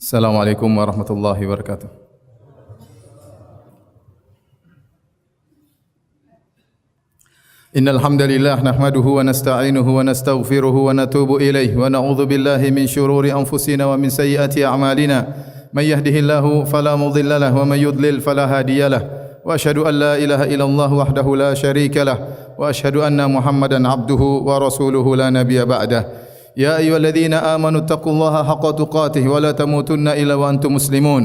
Assalamualaikum warahmatullahi wabarakatuh. Innal hamdalillah nahmaduhu wa nasta'inuhu wa nastaghfiruhu wa natubu ilayhi wa na'udzu billahi min shururi anfusina wa min sayyiati a'malina. May yahdihillahu fala mudilla lahu wa may yudlil fala hadiyalah. Wa asyhadu an la ilaha illallah wahdahu la syarika lah wa asyhadu anna Muhammadan abduhu wa rasuluhu la nabiyya ba'dah. يا أيها الذين آمنوا اتقوا الله حق تقاته ولا تموتن إلا وأنتم مسلمون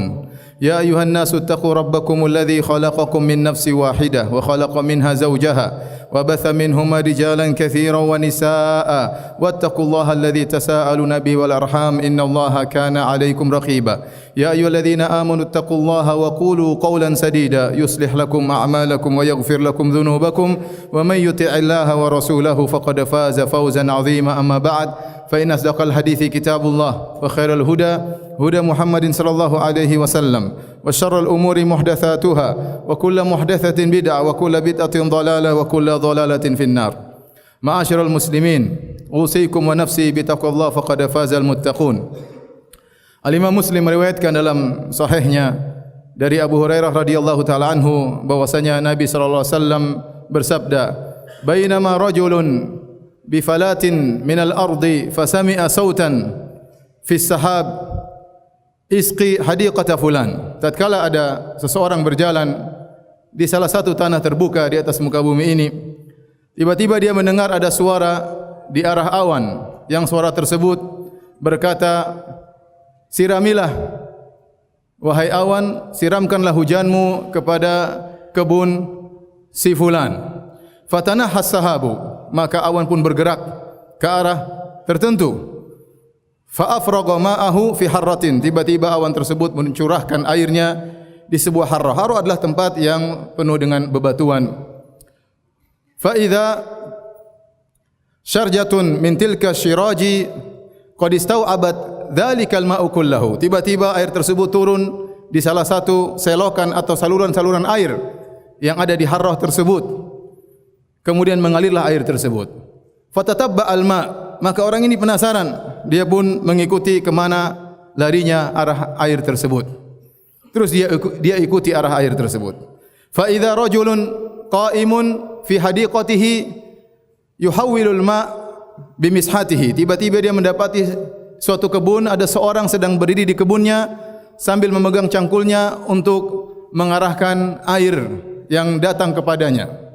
يا أيها الناس اتقوا ربكم الذي خلقكم من نفس واحدة وخلق منها زوجها وبث منهما رجالا كثيرا ونساء واتقوا الله الذي تساءلون به والأرحام إن الله كان عليكم رقيبا يا أيها الذين آمنوا اتقوا الله وقولوا قولا سديدا يصلح لكم أعمالكم ويغفر لكم ذنوبكم ومن يطع الله ورسوله فقد فاز فوزا عظيما أما بعد فإن أصدق الحديث كتاب الله وخير الهدى هدى محمد صلى الله عليه وسلم وشر الأمور محدثاتها وكل محدثة بدعة وكل بدعة ضلالة وكل ضلالة في النار. معاشر المسلمين أوصيكم ونفسي بتقوى الله فقد فاز المتقون. Al-Imam Muslim meriwayatkan dalam sahihnya dari Abu Hurairah radhiyallahu taala anhu bahwasanya Nabi sallallahu alaihi wasallam bersabda, "Bainama rajulun bi falatin minal ardi fasami'a sautan fi sahab isqi hadiqata fulan." Tatkala ada seseorang berjalan di salah satu tanah terbuka di atas muka bumi ini, tiba-tiba dia mendengar ada suara di arah awan, yang suara tersebut berkata, "Siramilah wahai awan, siramkanlah hujanmu kepada kebun si fulan." Fatanahas sahabu, maka awan pun bergerak ke arah tertentu. Fa afraga ma'ahu fi harratin, tiba-tiba awan tersebut mencurahkan airnya di sebuah harrah. Harrah adalah tempat yang penuh dengan bebatuan. Fa idza syarjatun min tilka syiraji qad istau'abat dzalikal ma'u kullahu, tiba-tiba air tersebut turun di salah satu selokan atau saluran-saluran air yang ada di harrah tersebut. Kemudian mengalirlah air tersebut. Fatatabba al-ma, maka orang ini penasaran, dia pun mengikuti kemana larinya arah air tersebut. Terus dia ikuti arah air tersebut. Fa idza rajulun qa'imun fi hadiqatihi yuhawwilul ma' bimishatihi, tiba-tiba dia mendapati suatu kebun, ada seorang sedang berdiri di kebunnya sambil memegang cangkulnya untuk mengarahkan air yang datang kepadanya.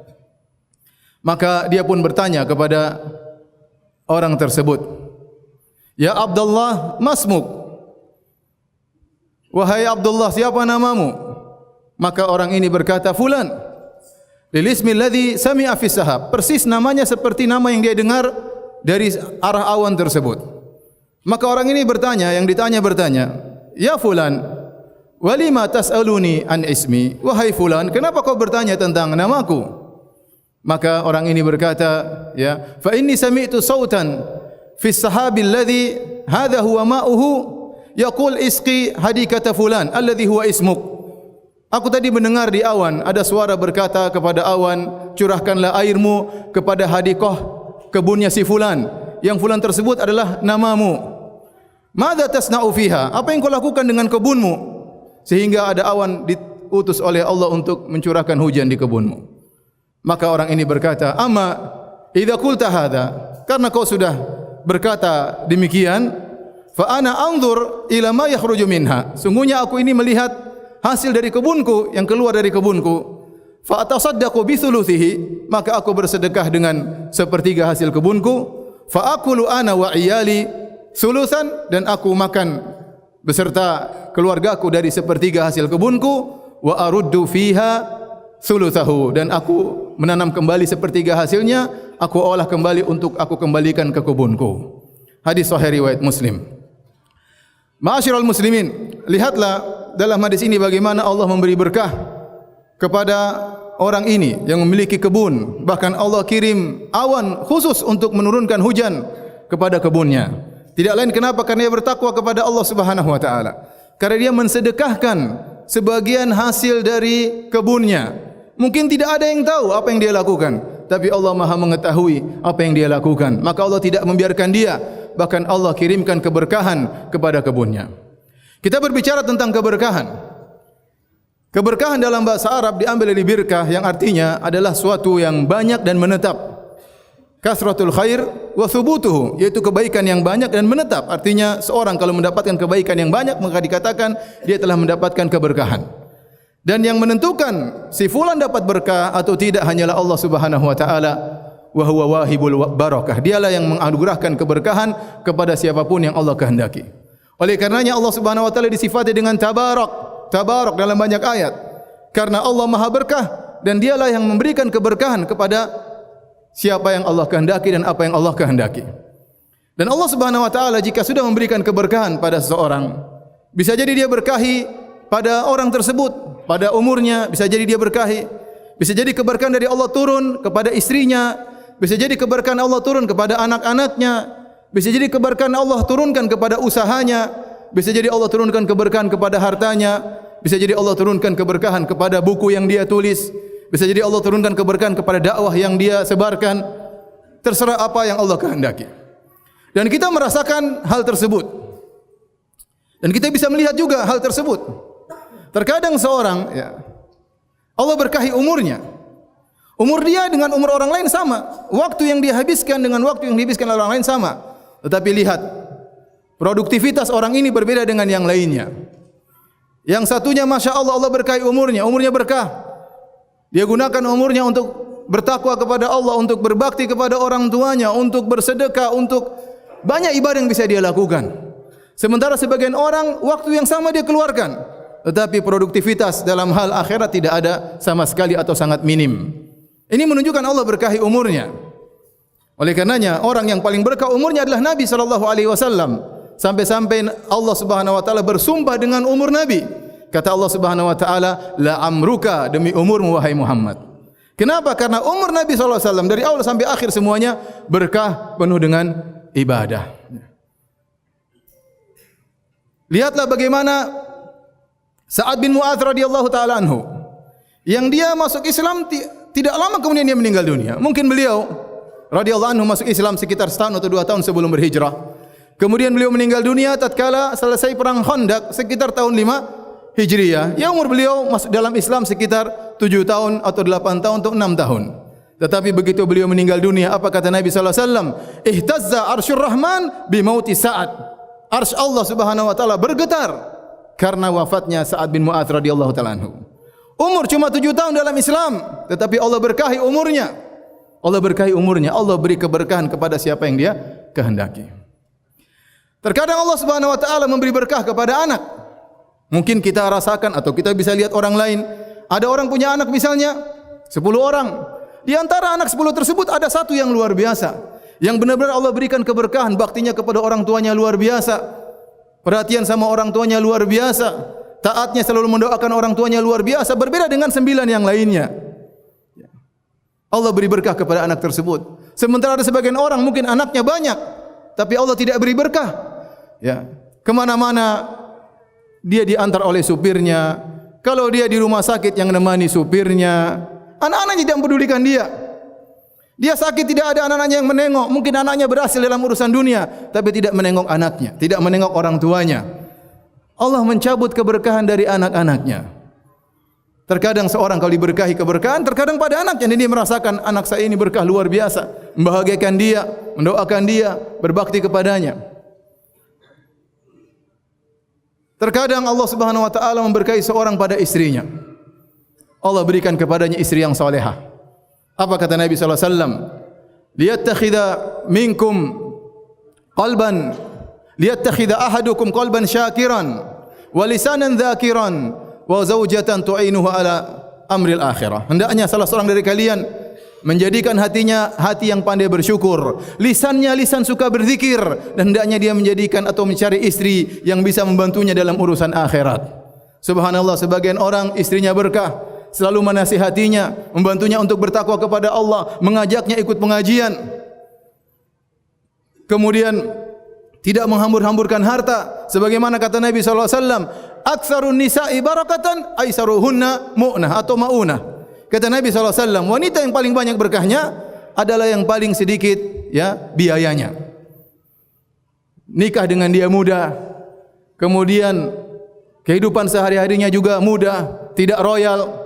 Maka dia pun bertanya kepada orang tersebut, "Ya Abdullah, masmuk?" Wahai Abdullah, siapa namamu? Maka orang ini berkata, "Fulan." Lil ismi alladhi sami'a fi sahab, persis namanya seperti nama yang dia dengar dari arah awan tersebut. Maka orang ini bertanya, yang ditanya bertanya, "Ya fulan, walima tas'aluni an ismi?" Wahai fulan, kenapa kau bertanya tentang namaku? Maka orang ini berkata, "Ya, fa inni sami'tu sautan fi sahabil ladzi hadha huwa ma'uhu yaqul isqi hadikata fulan alladhi huwa ismuk." Aku tadi mendengar di awan ada suara berkata kepada awan, "Curahkanlah airmu kepada hadikah kebunnya si fulan, yang fulan tersebut adalah namamu. Madza tasna'u fiha? Apa yang kau lakukan dengan kebunmu sehingga ada awan diutus oleh Allah untuk mencurahkan hujan di kebunmu?" Maka orang ini berkata, "Amma idza qulta hadza, karena kau sudah berkata demikian, fa ana anzur ila ma yakhruju minha, sungguhnya aku ini melihat hasil dari kebunku, yang keluar dari kebunku. Fa atasaddaqu bi thuluthihi, maka aku bersedekah dengan sepertiga hasil kebunku. Fa aqulu ana wa iyali thuluthan, dan aku makan beserta keluargaku dari sepertiga hasil kebunku. Wa aruddu fiha thuluthahu, dan aku menanam kembali sepertiga hasilnya, aku olah kembali untuk aku kembalikan ke kebunku." Hadis sahih riwayat Muslim. Ma'asyiral muslimin, lihatlah dalam hadis ini bagaimana Allah memberi berkah kepada orang ini yang memiliki kebun. Bahkan Allah kirim awan khusus untuk menurunkan hujan kepada kebunnya. Tidak lain kenapa? Karena dia bertakwa kepada Allah Subhanahu wa taala. Karena dia mensedekahkan sebagian hasil dari kebunnya. Mungkin tidak ada yang tahu apa yang dia lakukan, tapi Allah Maha mengetahui apa yang dia lakukan. Maka Allah tidak membiarkan dia, bahkan Allah kirimkan keberkahan kepada kebunnya. Kita berbicara tentang keberkahan. Keberkahan dalam bahasa Arab diambil dari birkah yang artinya adalah suatu yang banyak dan menetap. Kasratul khair wa thubutuhu, yaitu kebaikan yang banyak dan menetap. Artinya seorang kalau mendapatkan kebaikan yang banyak maka dikatakan dia telah mendapatkan keberkahan. Dan yang menentukan si fulan dapat berkah atau tidak hanyalah Allah Subhanahu wa taala, wa huwa wahibul barakah. Dialah yang menganugerahkan keberkahan kepada siapapun yang Allah kehendaki. Oleh karenanya Allah Subhanahu wa taala disifati dengan tabarak, tabarak dalam banyak ayat. Karena Allah Maha berkah dan dialah yang memberikan keberkahan kepada siapa yang Allah kehendaki dan apa yang Allah kehendaki. Dan Allah Subhanahu wa taala jika sudah memberikan keberkahan pada seseorang, bisa jadi dia berkahi pada orang tersebut, pada umurnya, bisa jadi dia berkahi. Bisa jadi keberkahan dari Allah turun kepada istrinya, bisa jadi keberkahan Allah turun kepada anak-anaknya, bisa jadi keberkahan Allah turunkan kepada usahanya, bisa jadi Allah turunkan keberkahan kepada hartanya, bisa jadi Allah turunkan keberkahan kepada buku yang dia tulis, bisa jadi Allah turunkan keberkahan kepada dakwah yang dia sebarkan. Terserah apa yang Allah kehendaki. Dan kita merasakan hal tersebut. Dan kita bisa melihat juga hal tersebut. Terkadang seorang, ya, Allah berkahi umurnya. Umur dia dengan umur orang lain sama. Waktu yang dia habiskan dengan waktu yang dihabiskan oleh orang lain sama. Tetapi lihat, produktivitas orang ini berbeda dengan yang lainnya. Yang satunya Masya Allah, Allah berkahi umurnya. Umurnya berkah. Dia gunakan umurnya untuk bertakwa kepada Allah, untuk berbakti kepada orang tuanya, untuk bersedekah, untuk banyak ibadah yang bisa dia lakukan. Sementara sebagian orang, waktu yang sama dia keluarkan. Tetapi produktivitas dalam hal akhirat tidak ada sama sekali atau sangat minim. Ini menunjukkan Allah berkahi umurnya. Oleh karenanya orang yang paling berkah umurnya adalah Nabi SAW. Sampai-sampai Allah Subhanahu Wa Taala bersumpah dengan umur Nabi. Kata Allah Subhanahu Wa Taala, la amruka, demi umurmu wahai Muhammad. Kenapa? Karena umur Nabi SAW dari awal sampai akhir semuanya berkah, penuh dengan ibadah. Lihatlah bagaimana Sa'ad bin Mu'adz radhiyallahu taala anhu, yang dia masuk Islam tidak lama kemudian dia meninggal dunia. Mungkin beliau radhiyallahu anhu masuk Islam sekitar setahun atau 2 tahun sebelum berhijrah. Kemudian beliau meninggal dunia tatkala selesai perang Khandaq sekitar tahun 5 Hijriah. Ya, umur beliau masuk dalam Islam sekitar 7 tahun atau 8 tahun atau 6 tahun. Tetapi begitu beliau meninggal dunia, apa kata Nabi sallallahu alaihi wasallam? Ihtazza arsyur rahman bi mauti Sa'ad. Arsy Allah Subhanahu wa taala bergetar karena wafatnya Sa'ad bin Mu'adz radhiyallahu taala anhu. Umur cuma 7 tahun dalam Islam, tetapi Allah berkahi umurnya. Allah berkahi umurnya, Allah beri keberkahan kepada siapa yang dia kehendaki. Terkadang Allah Subhanahu wa taala memberi berkah kepada anak. Mungkin kita rasakan atau kita bisa lihat orang lain. Ada orang punya anak misalnya 10 orang. Di antara anak 10 tersebut ada satu yang luar biasa, yang benar-benar Allah berikan keberkahan, baktinya kepada orang tuanya luar biasa. Perhatian sama orang tuanya luar biasa. Taatnya selalu mendoakan orang tuanya luar biasa. Berbeda dengan 9 yang lainnya. Allah beri berkah kepada anak tersebut. Sementara ada sebagian orang mungkin anaknya banyak, tapi Allah tidak beri berkah. Ya, kemana-mana dia diantar oleh supirnya. Kalau dia di rumah sakit yang menemani supirnya. Anak-anaknya tidak mempedulikan dia. Dia sakit tidak ada anak-anaknya yang menengok. Mungkin anaknya berhasil dalam urusan dunia, tapi tidak menengok anaknya, tidak menengok orang tuanya. Allah mencabut keberkahan dari anak-anaknya. Terkadang seorang kalau diberkahi keberkahan, terkadang pada anaknya, dan dia merasakan anak saya ini berkah luar biasa, membahagiakan dia, mendoakan dia, berbakti kepadanya. Terkadang Allah Subhanahu wa taala memberkahi seorang pada istrinya. Allah berikan kepadanya istri yang salehah. Apa kata Nabi sallallahu alaihi wasallam? Liyattakhidha minkum qalban, liyattakhidha ahadukum qalban syakiran wa lisanan dzakiran wa zawjatan tu'inuhu ala amril akhirah. Hendaknya salah seorang dari kalian menjadikan hatinya hati yang pandai bersyukur, lisannya lisan suka berzikir, dan hendaknya dia menjadikan atau mencari istri yang bisa membantunya dalam urusan akhirat. Subhanallah, sebagian orang istrinya berkah, selalu menasihatinya, membantunya untuk bertakwa kepada Allah, mengajaknya ikut pengajian. Kemudian tidak menghambur-hamburkan harta, sebagaimana kata Nabi sallallahu alaihi wasallam, aktsarun nisa'i barakatan aisaruhunna mu'nah atau maunah. Kata Nabi sallallahu alaihi wasallam, wanita yang paling banyak berkahnya adalah yang paling sedikit ya biayanya. Nikah dengan dia mudah, kemudian kehidupan sehari-harinya juga mudah, tidak royal.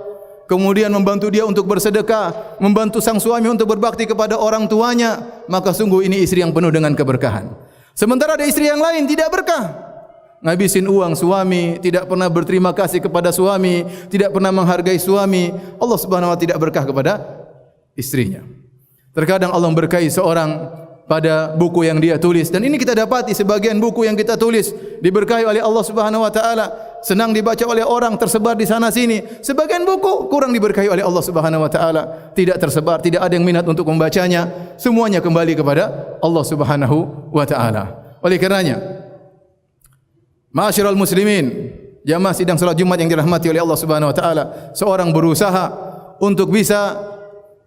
Kemudian membantu dia untuk bersedekah, membantu sang suami untuk berbakti kepada orang tuanya, maka sungguh ini istri yang penuh dengan keberkahan. Sementara ada istri yang lain tidak berkah, ngabisin uang suami, tidak pernah berterima kasih kepada suami, tidak pernah menghargai suami. Allah Subhanahu wa taala tidak berkah kepada istrinya. Terkadang Allah memberkahi seorang pada buku yang dia tulis, dan ini kita dapati sebagian buku yang kita tulis diberkahi oleh Allah Subhanahu wa taala, senang dibaca oleh orang, tersebar di sana sini. Sebagian buku kurang diberkahi oleh Allah Subhanahu wa taala, tidak tersebar, tidak ada yang minat untuk membacanya. Semuanya kembali kepada Allah Subhanahu wa taala. Oleh karenanya, ma'asyiral muslimin, jamaah sidang salat Jumat yang dirahmati oleh Allah Subhanahu wa taala, seorang berusaha untuk bisa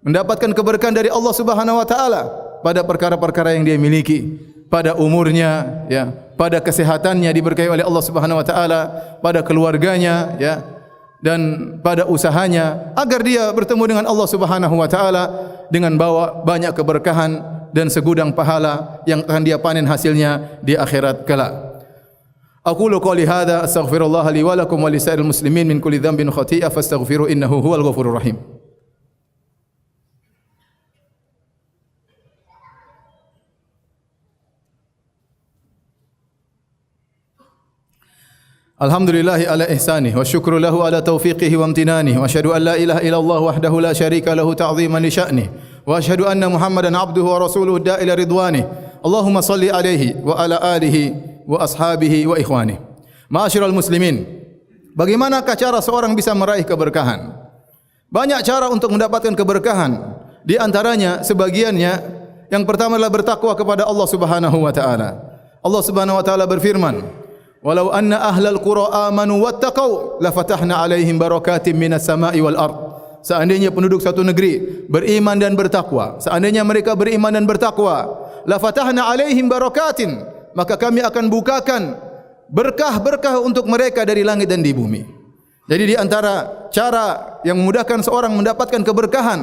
mendapatkan keberkahan dari Allah Subhanahu wa taala pada perkara-perkara yang dia miliki, pada umurnya, ya, pada kesehatannya diberkahi oleh Allah Subhanahu wa taala, pada keluarganya, ya, dan pada usahanya, agar dia bertemu dengan Allah Subhanahu wa taala dengan bawa banyak keberkahan dan segudang pahala yang akan dia panen hasilnya di akhirat kelak. Aqulu qouli hadza astaghfirullah li wa lakum wa lisairil muslimin min kulli dhanbin khati'ah fastaghfiru innahu huwal ghafurur rahim. Alhamdulillahi ala ihsanih wa syukru lahu ala taufiqihi wa amtinanih wa asyhadu an la ilaha illallah wahdahu la syarika lahu ta'ziman li sya'nih wa asyhadu anna Muhammadan abduhu wa rasuluhu da'ila ridwanih. Allahumma salli alaihi wa ala alihi wa ashabihi wa ikhwanih. Ma'asyiral muslimin, bagaimanakah cara seorang bisa meraih keberkahan? Banyak cara untuk mendapatkan keberkahan. Di antaranya sebagiannya, yang pertama adalah bertakwa kepada Allah Subhanahu wa taala. Allah Subhanahu wa taala berfirman, "Walau anna ahlal qura amanu wattaqau lafatahna 'alaihim barakatim minas sama'i wal ard." Seandainya penduduk satu negeri beriman dan bertakwa, seandainya mereka beriman dan bertakwa, lafatahna 'alaihim barakatin, maka kami akan bukakan berkah-berkah untuk mereka dari langit dan di bumi. Jadi di antara cara yang memudahkan seorang mendapatkan keberkahan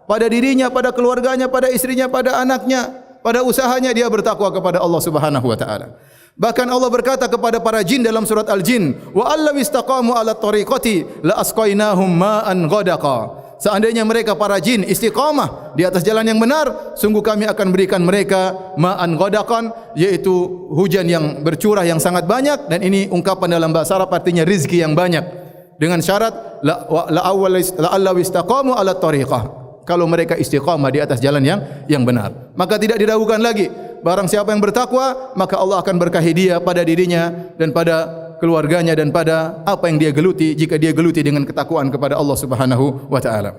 pada dirinya, pada keluarganya, pada istrinya, pada anaknya, pada usahanya, dia bertakwa kepada Allah Subhanahu wa taala. Bahkan Allah berkata kepada para jin dalam surat Al-Jin, "Wa allaw istaqamu 'ala tariqati la asqainahum ma'an ghadaqa." Seandainya mereka para jin istiqamah di atas jalan yang benar, sungguh kami akan berikan mereka ma'an ghadaqan, yaitu hujan yang bercurah yang sangat banyak, dan ini ungkapan dalam bahasa Arab artinya rizki yang banyak, dengan syarat la allaw istaqamu 'ala tariqah. Kalau mereka istiqamah di atas jalan yang benar, maka tidak diragukan lagi. Barang siapa yang bertakwa, maka Allah akan berkahi dia pada dirinya dan pada keluarganya dan pada apa yang dia geluti, jika dia geluti dengan ketakwaan kepada Allah Subhanahu wa taala.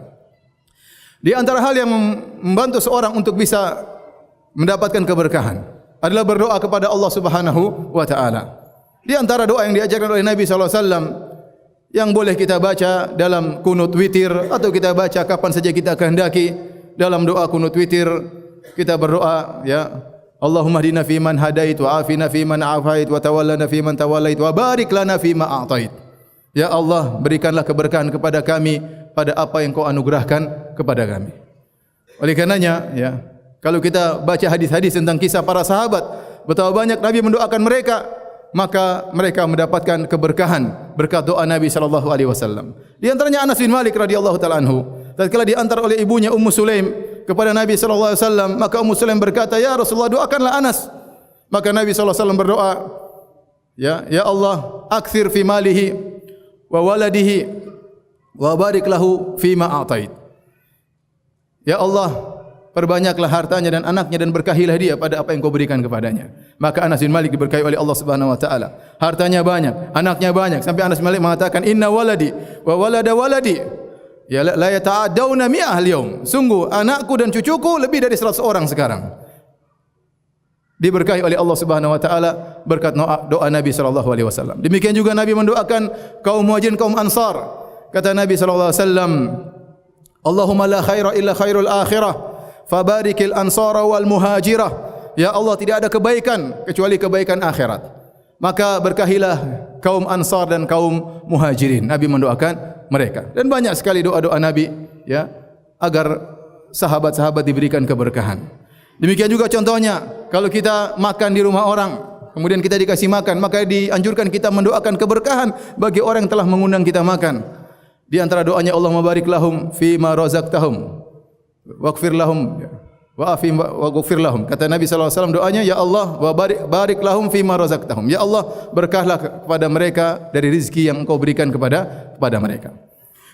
Di antara hal yang membantu seorang untuk bisa mendapatkan keberkahan adalah berdoa kepada Allah Subhanahu wa taala. Di antara doa yang diajarkan oleh Nabi sallallahu alaihi wasallam yang boleh kita baca dalam kunut witir atau kita baca kapan saja kita kehendaki, dalam doa kunut witir kita berdoa, ya, Allahumma hdina fi man hadait wa afina fi man afait wa tawallana fi man tawallait wa barik lana fi ma a'tait. Ya Allah, berikanlah keberkahan kepada kami pada apa yang Kau anugerahkan kepada kami. Oleh karenanya, ya, kalau kita baca hadis-hadis tentang kisah para sahabat, betapa banyak Nabi mendoakan mereka, maka mereka mendapatkan keberkahan berkat doa Nabi sallallahu alaihi wasallam. Di antaranya Anas bin Malik radhiyallahu taala anhu, tatkala diantar oleh ibunya Ummu Sulaim kepada Nabi sallallahu alaihi wasallam, maka Ummu Sulaim berkata, "Ya Rasulullah, doakanlah Anas." Maka Nabi sallallahu alaihi wasallam berdoa, "Ya Allah, aktsir fi malihi wa waladihi wa barik lahu fi ma a'tait." Ya Allah, perbanyaklah hartanya dan anaknya dan berkahilah dia pada apa yang Kau berikan kepadanya. Maka Anas bin Malik diberkahi oleh Allah Subhanahu wa taala. Hartanya banyak, anaknya banyak, sampai Anas bin Malik mengatakan, "Inna waladi wa walada waladi ya la yata'addawna mi'ah al-yawm." Sungguh anakku dan cucuku lebih dari 100 orang sekarang. Diberkahi oleh Allah Subhanahu wa taala berkat doa Nabi sallallahu alaihi wasallam. Demikian juga Nabi mendoakan kaum Muhajirin, kaum Ansar. Kata Nabi sallallahu alaihi wasallam, "Allahumma la khaira illa khairul akhirah, fabarikil ansara wal muhajirah." Ya Allah, tidak ada kebaikan kecuali kebaikan akhirat, maka berkahilah kaum Ansar dan kaum Muhajirin. Nabi mendoakan mereka, dan banyak sekali doa-doa Nabi, ya, agar sahabat-sahabat diberikan keberkahan. Demikian juga contohnya kalau kita makan di rumah orang, kemudian kita dikasih makan, maka dianjurkan kita mendoakan keberkahan bagi orang yang telah mengundang kita makan. Di antara doanya, Allahumma barik lahum fi ma razaqtahum waghfir lahum waghfir lahum. Kata Nabi sallallahu alaihi wasallam doanya, ya Allah wa barik lahum fi ma razaqtahum. Ya Allah, berkahlah kepada mereka dari rezeki yang Engkau berikan kepada mereka.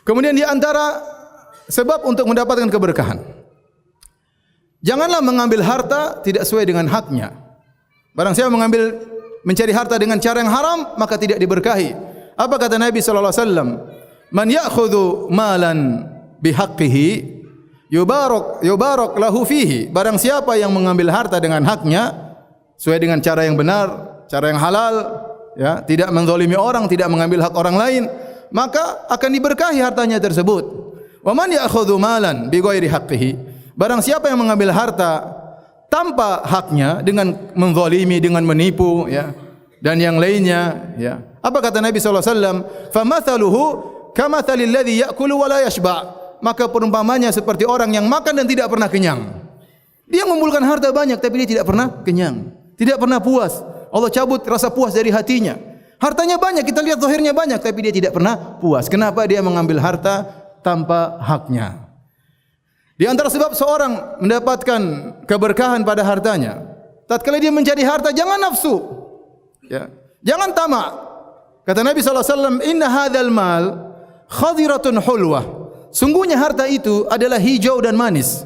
Kemudian di antara sebab untuk mendapatkan keberkahan, janganlah mengambil harta tidak sesuai dengan haknya. Barang siapa mencari harta dengan cara yang haram, maka tidak diberkahi. Apa kata Nabi sallallahu alaihi wasallam? Man ya'khudhu malan bihaqqihi yubarak lahu fihi. Barang siapa yang mengambil harta dengan haknya, sesuai dengan cara yang benar, cara yang halal, ya, tidak menzalimi orang, tidak mengambil hak orang lain, maka akan diberkahi hartanya tersebut. Wa man ya'khudhu malan bighairi haqqihi. Barang siapa yang mengambil harta tanpa haknya, dengan menzalimi, dengan menipu, ya, dan yang lainnya, ya. Apa kata Nabi sallallahu alaihi wasallam? Famathaluhu kamathalil ladzi ya'kulu wa la yashba'. Maka perumpamannya seperti orang yang makan dan tidak pernah kenyang. Dia mengumpulkan harta banyak tapi dia tidak pernah kenyang, tidak pernah puas. Allah cabut rasa puas dari hatinya. Hartanya banyak, kita lihat zahirnya banyak tapi dia tidak pernah puas. Kenapa? Dia mengambil harta tanpa haknya. Di antara sebab seorang mendapatkan keberkahan pada hartanya, tatkala dia mencari harta, jangan nafsu, ya, jangan tamak. Kata Nabi sallallahu alaihi wasallam, inna hadzal mal khadiratun hulwah. Sungguhnya harta itu adalah hijau dan manis.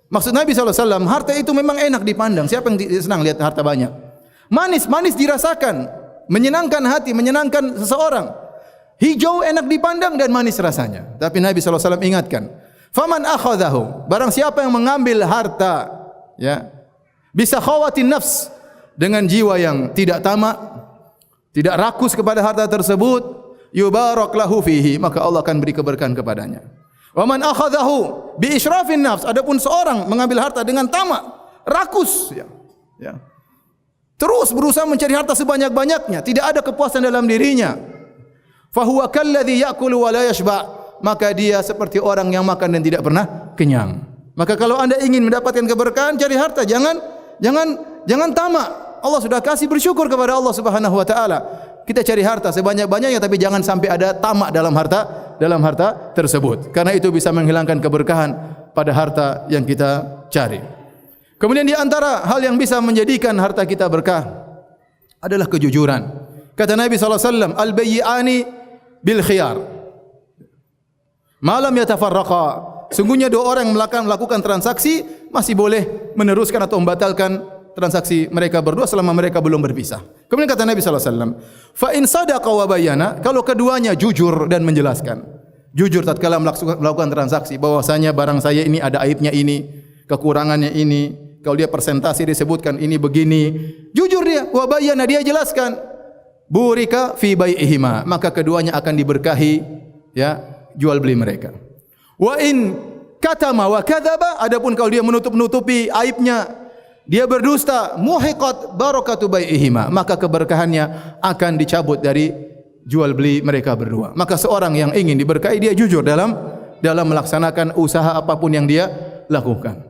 Maksud Nabi sallallahu alaihi wasallam, harta itu memang enak dipandang. Siapa yang senang lihat harta banyak? Manis dirasakan, menyenangkan hati, menyenangkan seseorang. Hijau enak dipandang dan manis rasanya. Tapi Nabi sallallahu alaihi wasallam ingatkan, faman akhadhahu, barang siapa yang mengambil harta, ya, bisa khawatin nafs, dengan jiwa yang tidak tamak, tidak rakus kepada harta tersebut, yubarak lahu fihi, maka Allah akan beri keberkahan kepadanya. Wa man akhadhahu bi israfin nafs, adapun seorang mengambil harta dengan tamak, rakus, ya, ya, terus berusaha mencari harta sebanyak-banyaknya, tidak ada kepuasan dalam dirinya, fahuwa kalladzi ya'kulu wa la yashba', maka dia seperti orang yang makan dan tidak pernah kenyang. Maka kalau Anda ingin mendapatkan keberkahan, cari harta, jangan tamak. Allah sudah kasih, bersyukur kepada Allah Subhanahu wa taala. Kita cari harta sebanyak-banyaknya tapi jangan sampai ada tamak dalam harta tersebut. Karena itu bisa menghilangkan keberkahan pada harta yang kita cari. Kemudian di antara hal yang bisa menjadikan harta kita berkah adalah kejujuran. Kata Nabi sallallahu alaihi wasallam, al-bayyi'ani bil khiyar. Malam yatafarraqa. Sungguhnya dua orang yang melakukan transaksi masih boleh meneruskan atau membatalkan transaksi mereka berdua selama mereka belum berpisah. Kemudian kata Nabi sallallahu alaihi wasallam, fa in sadaqa wa bayyana, kalau keduanya jujur dan menjelaskan. Jujur tatkala melakukan transaksi, bahwasanya barang saya ini ada aibnya ini, kekurangannya ini. Kalau dia presentasi disebutkan ini begini, jujur dia, wa bayyana, dia jelaskan. Burika fi bai'ihima, maka keduanya akan diberkahi, ya, jual beli mereka. Wa in katama wa kadzaba, adapun kalau dia menutup-nutupi aibnya, dia berdusta, muhiqat barakatu bai'ihima, maka keberkahannya akan dicabut dari jual beli mereka berdua. Maka seorang yang ingin diberkahi, dia jujur dalam melaksanakan usaha apapun yang dia lakukan.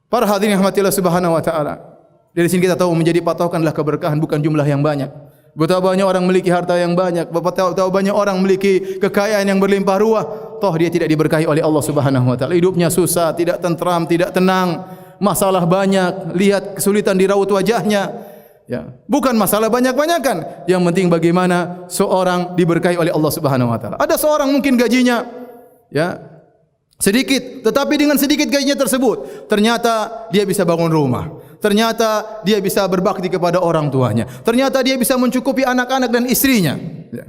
Para hadirin yang rahmatillah subhanahu wa ta'ala, dari sini kita tahu menjadi patokan adalah keberkahan, bukan jumlah yang banyak. Betapa banyak orang memiliki harta yang banyak, betapa banyak orang memiliki kekayaan yang berlimpah ruah, toh dia tidak diberkahi oleh Allah Subhanahu wa taala. Hidupnya susah, tidak tentram, tidak tenang, masalah banyak, lihat kesulitan di raut wajahnya. Ya, bukan masalah banyak-banyakan, yang penting bagaimana seorang diberkahi oleh Allah Subhanahu wa taala. Ada seorang mungkin gajinya, ya, sedikit, tetapi dengan sedikit gajinya tersebut ternyata dia bisa bangun rumah, ternyata dia bisa berbakti kepada orang tuanya, ternyata dia bisa mencukupi anak-anak dan istrinya, ya.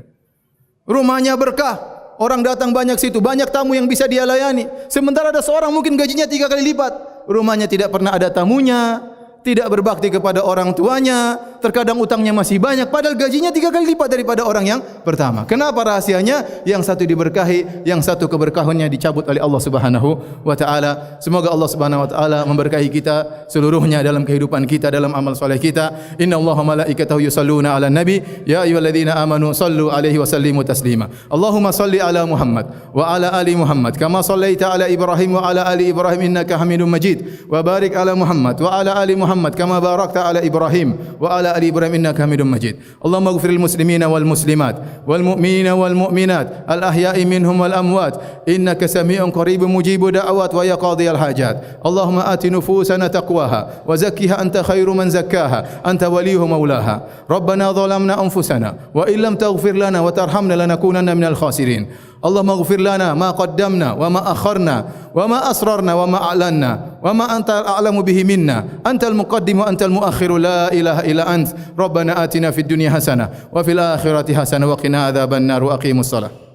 Rumahnya berkah, orang datang banyak situ, banyak tamu yang bisa dia layani. Sementara ada seorang mungkin gajinya 3 kali lipat, rumahnya tidak pernah ada tamunya, tidak berbakti kepada orang tuanya, terkadang utangnya masih banyak, padahal gajinya 3 kali lipat daripada orang yang pertama. Kenapa rahasianya? Yang satu diberkahi, yang satu keberkahannya dicabut oleh Allah Subhanahu wa taala. Semoga Allah Subhanahu wa taala memberkahi kita seluruhnya dalam kehidupan kita, dalam amal soleh kita. Innallaha malaikatahu yusalluna 'alan nabi, ya ayyuhalladzina amanu sallu 'alaihi wa sallimu taslima. Allahumma salli 'ala Muhammad wa 'ala ali Muhammad kama sallaita 'ala Ibrahim wa 'ala ali Ibrahim innaka Hamidum Majid. Wa barik 'ala Muhammad wa 'ala ali Muhammad kama barakta 'ala Ibrahim wa 'ala ala ali Ibrahim innaka Hamidum Majid. Allahumma ighfir lil muslimina wal muslimat wal mu'minina wal mu'minat al ahya'i minhum wal amwat innaka sami'un qaribun mujibu da'awat wa ya qadhiyal hajat. Allahumma ati nufusana taqwaha wa zakkiha anta khairu man zakkaha anta waliyuha maulaha. Rabbana zalamna anfusana wa illam taghfir lana wa tarhamna lanakunanna minal khasirin. Allahumma ighfir lana ma qaddamna wa ma akharna wa ma asrarna wa ma a'lanna wa ma anta a'lamu bihi minna antal muqaddim wa antal muakhir la ilaha illa ant. Rabbana atina fid dunya hasanah wa fil akhirati hasanah wa qina adzaban nar wa aqimus salah.